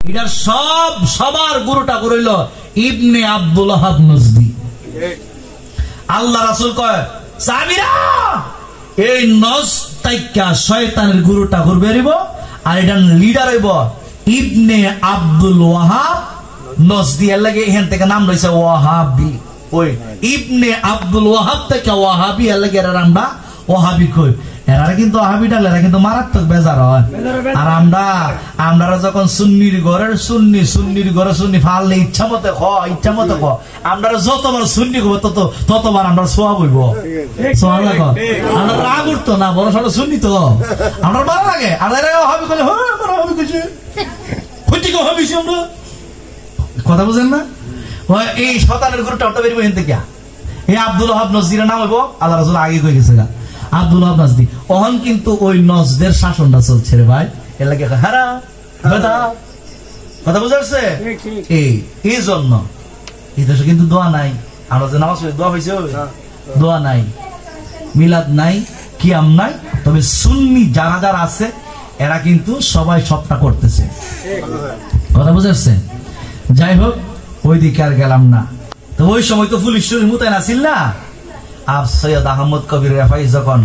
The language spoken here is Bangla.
এটা সবার গুরুটা হইল ইবনে আব্দুল ওয়াহাব নজদি। আল্লাহ রাসূল কয় সাহাবীরা এই নজতাইকা শয়তানের গুরুটা করবে রিব, আর এটা লিডার হইব ইবনে আব্দুল ওয়াহাব নজদি। এর লাগে এখান থেকে নাম রয়েছে ওয়াহাবি। ওই ইবনে আব্দুল ওয়াহাব থেকে ওয়াহাবি, এর লাগে এরা আমরা ওয়াহাবি কই। এরা কিন্তু ওয়াহাবি ডালে এরা কিন্তু মারাত্মক বেজার হয়। আর আমরা যখন সুন্নির ঘরের সুন্নির ঘরে সুন্নি ফাললে ইচ্ছা মতো আমরা যতবার সুন্নি করবো ততবার আমরা সোয়া বইব। আমরা রাগ উঠতো না, বড় সড়ো সুন্নি তো আমরা ভালো লাগে। আর এরা ওয়াহাবি কইলে ওয়াহাবি কইছে কইতে ওয়াহাবিছি আমরা, কথা বুঝেন না? এই শয়তানের গ্রুপটা ওটা বেরিয়ে এখান থেকে এই আব্দুল ওয়াহাব নজদির নাম হইব। আল্লাহ রাসূল আগে কই গেছে গা আব্দুল ওয়াহাব নজদি। ওহন কিন্তু ওই নজদের শাসনটা চলছে রে ভাই। এর লাগে হারা কথা বুঝাচ্ছে। এই জন্য এই দেশে কিন্তু দোয়া নাই। আমরা যে নামাজ দোয়া হয়েছে দোয়া নাই, মিলাদ নাই, কিয়াম নাই। তবে সুন্নি যারা আছে এরা কিন্তু সবাই সবটা করতেছে, কথা বুঝাচ্ছে। যাই হোক ওই দিকে আর গেলাম না। তো ওই সময় তো পুলিশ মোতায়েন আছিল না। আর সৈয়দ আহমদ কবির রেফাই যখন